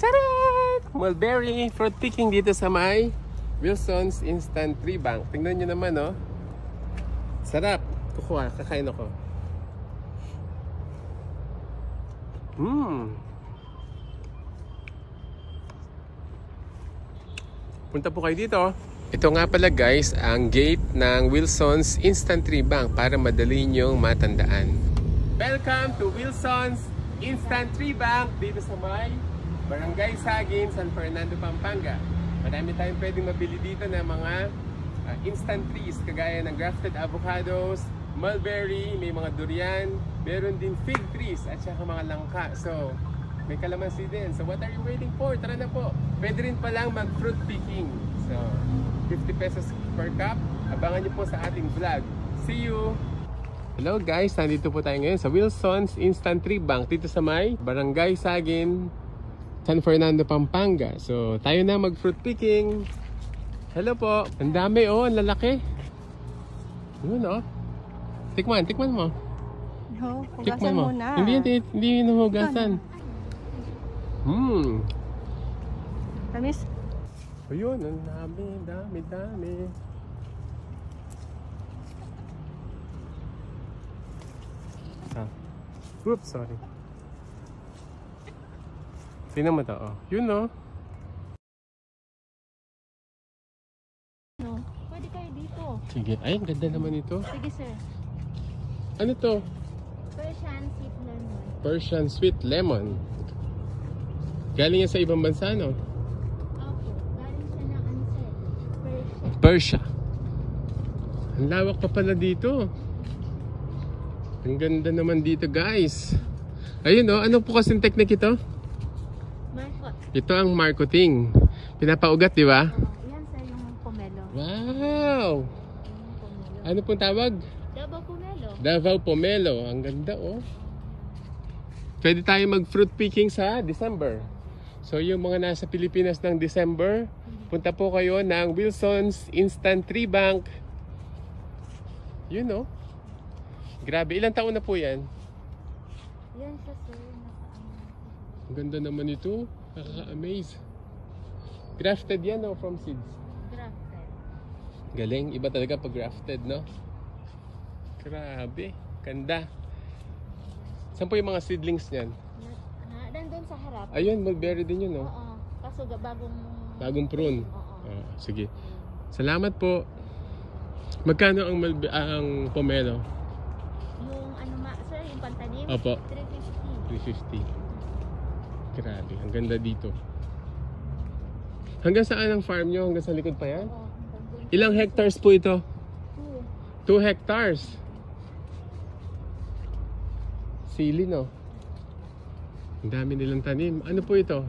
Taran! Mulberry fruit picking dito sa may Wilson's Instant Tree Bank. Tingnan nyo naman, oh. Sarap. Kukuha, kakain ako. Punta po kayo dito. Ito nga pala guys, ang gate ng Wilson's Instant Tree Bank para madali nyong matandaan. Welcome to Wilson's Instant Tree Bank dito sa may Barangay Sagin, San Fernando, Pampanga. Marami tayong pwedeng mabili dito ng mga instant trees kagaya ng grafted avocados, mulberry, may mga durian, meron din fig trees at saka mga langka. So, may kalamansi din. So, what are you waiting for? Tara na po. Pwede rin palang mag-fruit picking. So, 50 pesos per cup. Abangan nyo po sa ating vlog. See you! Hello guys! Nandito po tayo ngayon sa Wilson's Instant Tree Bank dito sa may Barangay Sagin, San Fernando, Pampanga. So, tayo na mag-fruit picking. Hello po! Ang dami oh! Ang lalaki! Yun oh! Tikman mo! No, hugasan mo na. Hindi hugasan. Tamis? Ayun, ang dami. Oops, sorry. Tingnan mo to, oh. Yun, no? No, pwede kayo dito. Sige. Ay, ang ganda naman ito. Sige, sir. Ano to? Persian sweet lemon. Persian sweet lemon. Galing yan sa ibang bansa, no? Opo, galing siya ng ano, sir? Persia. Ang lawak pa pala dito. Ang ganda naman dito, guys. Ayun, no? Ano po kasing technique ito? Marcot. Ito ang marketing. Pinapaugat, di ba? Yan, sir, yung pomelo. Wow! Yung pomelo. Ano pong tawag? Davao pomelo. Davao pomelo. Ang ganda, oh. Pwede tayo mag-fruit picking sa December. So, yung mga nasa Pilipinas ng December, punta po kayo ng Wilson's Instant Tree Bank. Yun, no? Grabe. Ilang taon na po yan? Yan siya, sir. Ang ganda naman ito. Nakaka-amaze. Grafted yan, no? From seeds. Grafted. Galing. Iba talaga pag grafted, no? Grabe. Ganda. Saan po yung mga seedlings niyan? Nandun sa harap. Ayun, mulberry din yun, no? Oo. Kaso Bagong prune. Oo. Sige. Salamat po. Magkano ang pomelo? Yung ano sir, yung pantanim? Opo. 350. 350. Grabe, ang ganda dito. Hanggang saan ang farm nyo? Hanggang sa likod pa yan? Oo. Ilang hectares po ito? 2 hectares. Sili, no? Ang dami nilang tanim. Ano po ito?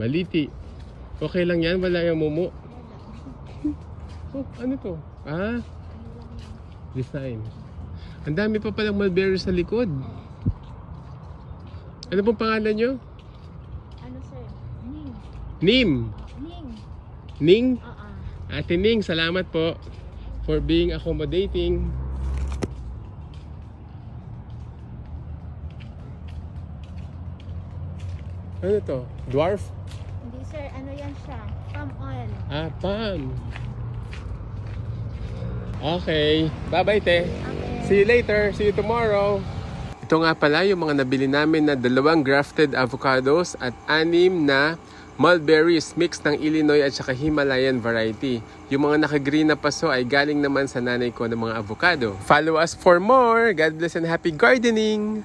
Baliti. Okay lang yan? Wala yung mumu? Oh, ano to? Design. Ang dami pa palang mulberry sa likod. Ano pong pangalan nyo? Ano, sir? Ning. Nim. Ning. Ning? Oo. Ate Ning, salamat po for being accommodating. Ano to? Dwarf? Hindi, sir. Ano yan siya? Palm oil. Palm. Okay. Bye-bye, te. Okay. See you later. See you tomorrow. Ito nga pala yung mga nabili namin na 2 grafted avocados at 6 na mulberries mix ng Illinois at saka Himalayan variety. Yung mga naka-green na paso ay galing naman sa nanay ko ng mga avocado. Follow us for more. God bless and happy gardening!